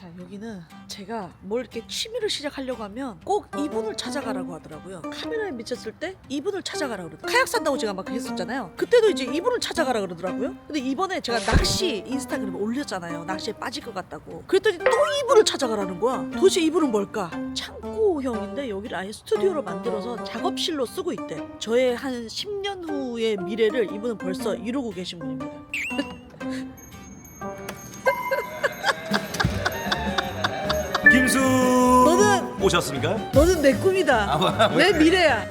자, 여기는 제가 뭘 이렇게 취미를 시작하려고 하면 꼭 이분을 찾아가라고 하더라고요. 카메라에 미쳤을 때 이분을 찾아가라고 그러더라고요. 카약 산다고 제가 막 했었잖아요. 그때도 이제 이분을 찾아가라 그러더라고요. 근데 이번에 제가 낚시 인스타그램에 올렸잖아요. 낚시에 빠질 것 같다고. 그랬더니 또 이분을 찾아가라는 거야. 도대체 이분은 뭘까? 창고형인데 여기를 아예 스튜디오로 만들어서 작업실로 쓰고 있대. 저의 한 10년 후의 미래를 이분은 벌써 이루고 계신 분입니다. 김수 너는 오셨습니까? 너는 내 꿈이다. 내 미래야.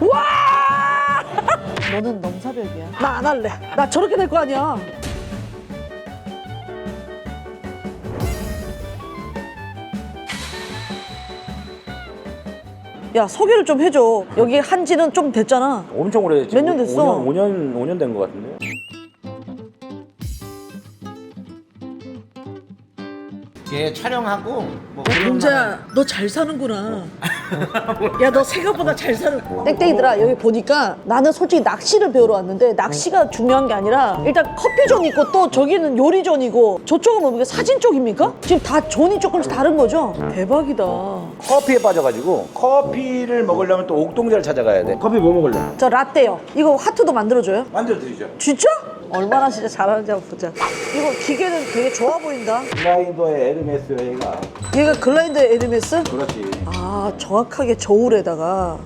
와! 너는 넘사벽이야. 나 안 할래. 나 저렇게 될 거 아니야. 야, 소개를 좀 해줘. 여기 한지는 좀 됐잖아. 엄청 오래 몇 년 됐어? 5년 된 것 같은데. 예, 촬영하고 뭐 야, 경자야, 너 잘 사는구나. 야, 너 생각보다 잘 사는. 땡땡이들아, 여기 보니까 나는 솔직히 낚시를 배우러 왔는데 낚시가 중요한 게 아니라 일단 커피존 있고 또 저기는 요리존이고 저쪽은 뭐 사진 쪽입니까? 지금 다 존이 조금씩 다른 거죠? 대박이다. 커피에 빠져가지고 커피를 먹으려면 또 옥동자를 찾아가야 돼. 커피 뭐 먹을래? 저 라떼요. 이거 하트도 만들어줘요? 만들어 드리죠. 진짜? 얼마나 진짜 잘하는지 한번 보자. 이거 기계는 되게 좋아 보인다. 글라이더의 에르메스 얘가. 얘가 글라이더 에르메스? 그렇지. 아, 정확하게 저울에다가.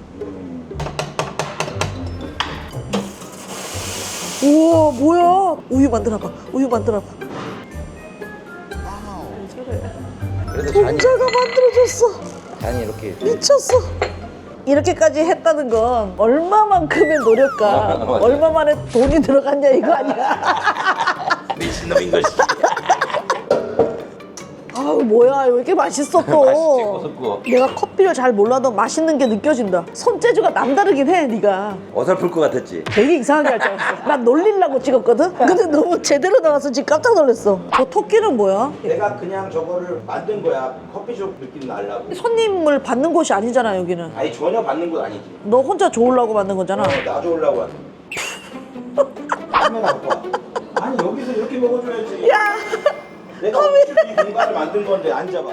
우와, 뭐야? 우유 만들어봐. 우유 만들어봐. 그래도 잔이 공자가 만들어줬어. 이렇게. 미쳤어. 이렇게까지 했다는 건 얼마만큼의 노력과 맞아. 얼마만에 돈이 들어갔냐 이거 아니야. 미친놈인 것이. 아우, 뭐야, 왜 이렇게 맛있어 맛있지, 또. 고소고. 내가 커피를 잘 몰라도 맛있는 게 느껴진다. 손재주가 남다르긴 해, 네가. 어설플 것 같았지. 되게 이상하게 할 줄 알았어. 난 놀리려고 찍었거든? 근데 너무 제대로 나와서 지금 깜짝 놀랐어. 저 토끼는 뭐야? 내가 그냥 저거를 만든 거야. 커피숍 느낌 나려고. 손님을 받는 곳이 아니잖아, 여기는. 아니 전혀 받는 건 아니지. 너 혼자 좋으려고 만든 거잖아. 나 좋으려고 하는. 카메라 갖고 와. 아니 여기서 이렇게 먹어줘야지. 야! 내가 어차피 이 공간을 만든 건데 앉아봐.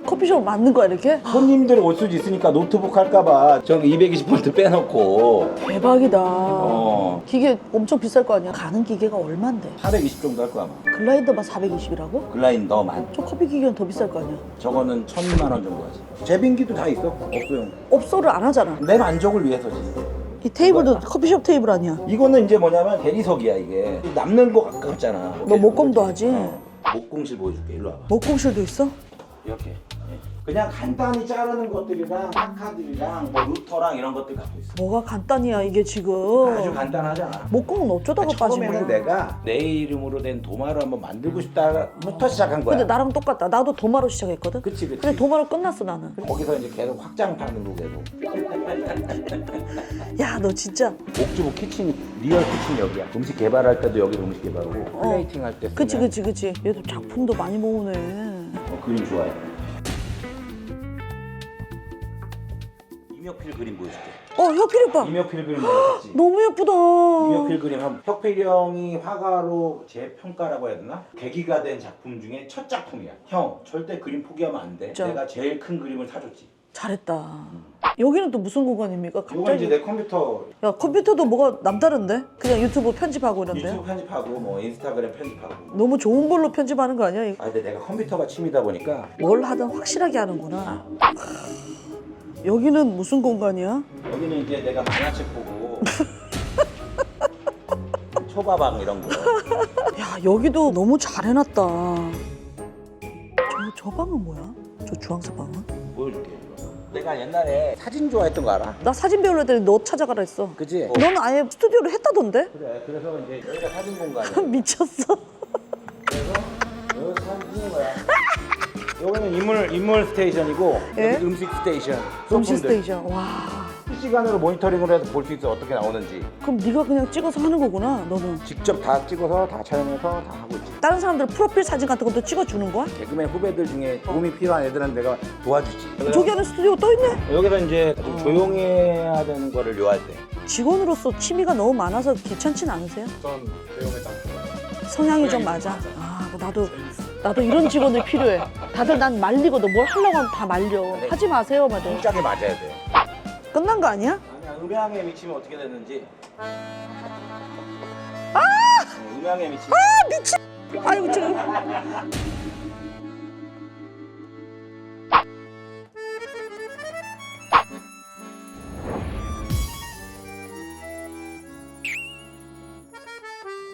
커피숍을 만든 거야, 이렇게? 손님들 올 수도 있으니까 노트북 할까봐 저기 220V 빼놓고 대박이다. 기계 엄청 비쌀 거 아니야? 가는 기계가 얼만데? 420 정도 할 거야 아마. 글라이더만 420이라고? 글라인더만. 저 커피 기계는 더 비쌀 거 아니야? 저거는 1,000만 원 정도 하지. 제빙기도 다 있어. 없어용. 업소를 안 하잖아. 내 만족을 위해서지. 이 테이블도 커피숍 테이블 아니야? 이거는 이제 뭐냐면 대리석이야 이게. 남는 거 가깝잖아. 너 목공도 하지? 목공실 보여줄게. 일로 와봐. 목공실도 있어? 이렇게. 그냥 간단히 자르는 것들이랑 파카들이랑 뭐 루터랑 이런 것들 갖고 있어. 뭐가 간단이야, 이게 지금. 아주 간단하잖아. 목공은 어쩌다가 빠진 거야? 처음에는 내가 내 이름으로 된 도마를 한번 만들고 싶다부터 시작한 거야. 근데 나랑 똑같다. 나도 도마로 시작했거든? 그치. 근데 도마로 끝났어, 나는. 거기서 이제 계속 확장판으로 계속. 야, 너 진짜. 옥주부 키친 리얼 키친 여기야. 음식 개발할 때도 여기서 음식 개발하고 플레이팅 할 때. 그치. 얘도 작품도 많이 모으네. 그림 좋아해. 이명필 그림 보여줄게. 혁필 오빠. 이명필 그림 내가 했지. 너무 예쁘다. 이명필 그림 한 혁필이 형이 화가로 재평가라고 해야 되나? 계기가 된 작품 중에 첫 작품이야. 형 절대 그림 포기하면 안 돼. 진짜? 내가 제일 큰 그림을 사줬지. 잘했다. 여기는 또 무슨 공간입니까? 이건 갑자기. 이제 내 컴퓨터 야, 컴퓨터도 뭐가 남다른데? 그냥 유튜브 편집하고 이런데? 유튜브 편집하고 뭐 인스타그램 편집하고. 너무 좋은 걸로 편집하는 거 아니야? 아 근데 내가 컴퓨터가 취미다 보니까 뭘 하든 확실하게 하는구나. 여기는 무슨 공간이야? 여기는 이제 내가 만화책 보고 초밥왕 이런 거. 야, 여기도 너무 잘 해놨다. 저 방은 뭐야? 저 주황색 방은? 보여줄게. 내가 옛날에 사진 좋아했던 거 알아? 나 사진 배우려 했더니 너 찾아가라 했어. 그치? 넌 아예 스튜디오를 했다던데? 그래. 그래서 이제 여기가 사진 공간이야. 미쳤어. 그래서 여기 사진 찍는 거야. 여기는 인물 스테이션이고 예? 여기 음식 스테이션. 음식 소품들. 스테이션. 와. 실시간으로 모니터링을 해서 볼 수 있어. 어떻게 나오는지. 그럼 네가 그냥 찍어서 하는 거구나, 너는. 직접 다 찍어서 다 촬영해서 다 하고 있지. 다른 사람들 프로필 사진 같은 것도 찍어주는 거야? 개그맨 후배들 중에 도움이 필요한 애들은 내가 도와주지. 저기 안에 스튜디오 또 있네? 여기서 이제 좀 조용해야 되는 거를 요할 때. 직원으로서 취미가 너무 많아서 귀찮진 않으세요? 전 배움에 딱 좋아요. 성향이 좀 맞아. 나도 이런 직원들 필요해. 다들 난 말리거든. 뭘 하려고 하면 다 말려. 하지 마세요, 말들. 동작에 맞아야 돼. 끝난 거 아니야? 아니야, 음향에 미치면 어떻게 되는지. 음향에 미치면. 아이고 지금.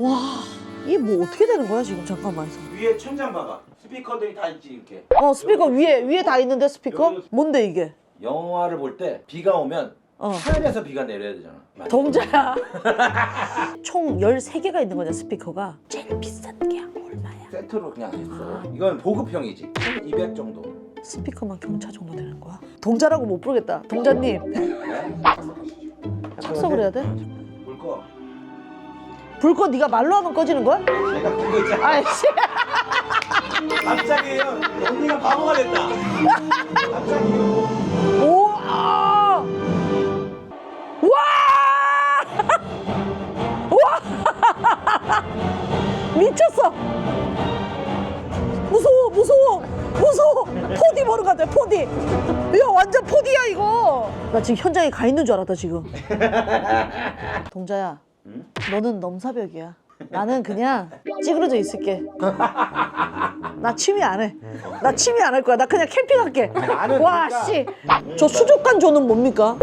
와, 이게 뭐 어떻게 되는 거야 지금? 잠깐만. 위에 천장 봐봐. 스피커들이 다 있지 이렇게. 스피커 위에 다 있는데 스피커? 여기- 뭔데 이게? 영화를 볼 때 비가 오면 하늘에서 비가 내려야 되잖아. 맞아. 동자야. 총 13개가 있는 거냐 스피커가? 제일 비싼 게 얼마야? 세트로 그냥 했어. 이건 보급형이지. 200 정도. 스피커만 경차 정도 되는 거야? 동자라고 못 부르겠다. 동자님 네? 착석을 해야 돼? 볼 거. 불 꺼 네가 말로 하면 꺼지는 거야? 내가 본 거 있잖아. 아이씨. 갑자기 언니가 바보가 됐다. 갑자기. 오! 아! 와! 와! 미쳤어. 무서워. 포디 보는 것 같아. 포디. 야 완전 포디야 이거. 나 지금 현장에 가 있는 줄 알았다 지금. 동자야. 응? 너는 넘사벽이야. 나는 그냥 찌그러져 있을게. 나 취미 안 해. 나 취미 안 할 거야. 나 그냥 캠핑할게. 나는 와, 그러니까- 씨. 저 수족관 조는 뭡니까?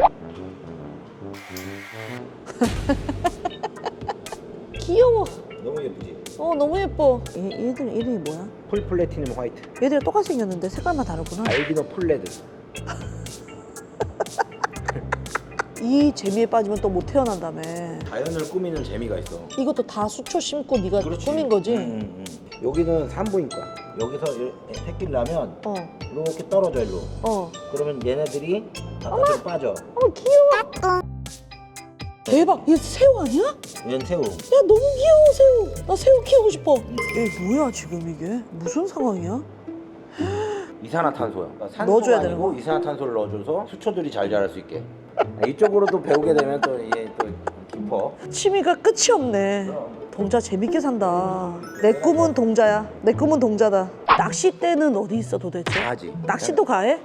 귀여워. 너무 예쁘지. 너무 예뻐. 얘들 이름이 뭐야? 풀 플래티넘 화이트. 얘들이 똑같이 생겼는데 색깔만 다르구나. 알비노 풀레드. 이 재미에 빠지면 또 못 태어난다며. 자연을 꾸미는 재미가 있어. 이것도 다 수초 심고 네가 꾸민 거지? 여기는 산부인과. 여기서 새끼를 낳으면 어. 이렇게 떨어져 일로. 그러면 얘네들이 바깥으로 빠져. 귀여워. 대박. 얘 새우 아니야? 얘는 새우. 야 너무 귀여워 새우. 나 새우 키우고 싶어. 얘 뭐야 지금 이게? 무슨 상황이야? 이산화탄소야. 그러니까 산소가 넣어줘야 되는 아니고 거야? 이산화탄소를 넣어줘서 수초들이 잘 자랄 수 있게. 이쪽으로도 배우게 되면 또 이게 또 깊어. 취미가 끝이 없네. 동자 재밌게 산다. 내 꿈은 동자야. 내 꿈은 동자다. 낚싯대는 어디 있어 도대체? 가지. 낚시도 가해?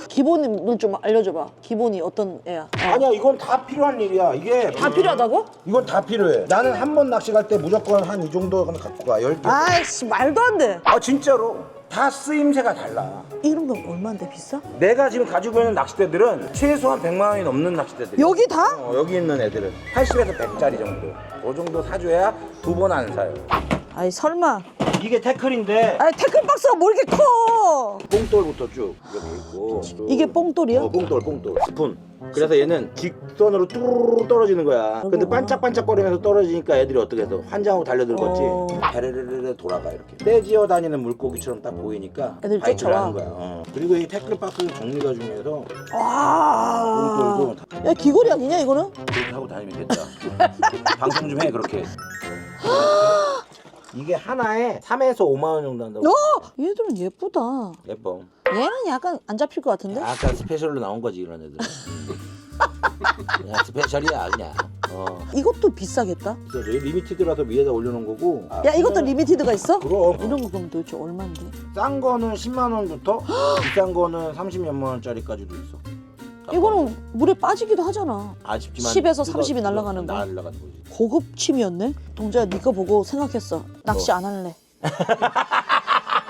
기본을 좀 알려줘봐. 기본이 어떤 애야? 아니야, 이건 다 필요한 일이야. 이게 다 필요하다고? 이건 다 필요해. 나는 한 번 낚시 갈 때 무조건 한 이 정도는 갖고 가. 10개. 아이씨 말도 안 돼. 진짜로. 다 쓰임새가 달라. 이런 건 얼마인데 비싸? 내가 지금 가지고 있는 낚싯대들은 최소한 100만 원이 넘는 낚싯대들이야. 여기 다? 여기 있는 애들은 80에서 100짜리 정도. 그 정도 사줘야 2번 안 사요. 아이 설마. 이게 태클인데 아이 태클박스가 뭐 이렇게 커? 뽕돌부터 쭉 이렇게 있고. 이게 뽕돌이야? 뽕돌. 스푼. 그래서 얘는 직선으로 뚜루루 떨어지는 거야. 근데 반짝반짝거리면서 떨어지니까 애들이 어떻게 해서 환장하고 달려들 거지. 베르르르 돌아가 이렇게. 떼지어 다니는 물고기처럼 딱 보이니까 애들 바이트를 쫓아와. 하는 거야. 그리고 이 태클박스 종류가 중에서 와. 뽕돌도 다 야 귀걸이 아니냐 이거는? 그렇게 하고 다니면 됐다. 방송 좀 해 그렇게. 이게 하나에 3에서 5만 원 정도 한다고. 얘들은 예쁘다. 예뻐. 얘는 약간 안 잡힐 것 같은데? 약간 스페셜로 나온 거지 이런 애들. 그냥 스페셜이야 그냥. 이것도 비싸겠다. 그래서 저희 리미티드라서 위에다 올려놓은 거고. 야 이것도 리미티드가 있어? 그럼 이런 거 그럼 도대체 얼마인데? 싼 거는 10만 원부터 비싼 거는 30몇만 원짜리까지도 있어. 이거는 물에 빠지기도 하잖아. 아쉽지만 10에서 30이 날아가는 거. 날아가는 거지. 고급 취미였네? 동자야 네가 보고 생각했어. 낚시 안 할래.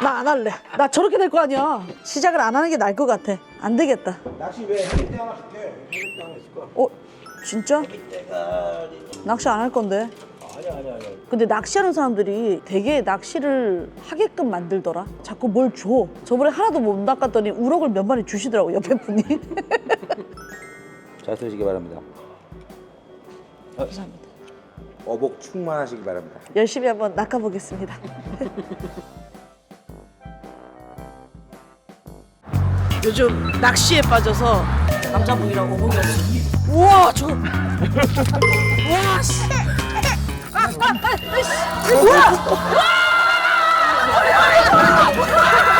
나 안 할래. 나 저렇게 될 거 아니야. 시작을 안 하는 게 나을 것 같아. 안 되겠다. 낚시 왜 헬기대 하나 줄게. 헬기대 하나 있을 거야. 진짜? 헬기대가 낚시 안 할 건데. 아니야. 근데 낚시하는 사람들이 되게 낚시를 하게끔 만들더라. 자꾸 뭘 줘. 저번에 하나도 못 낚았더니 우럭을 몇 마리 주시더라고 옆에 분이. 잘 쓰시기 바랍니다. 감사합니다. 어복 충만하시기 바랍니다. 열심히 한번 낚아보겠습니다. 요즘 낚시에 빠져서 남자분이랑 어복이 없어. 우와 저거. 우와 씨. 이거 뭐야?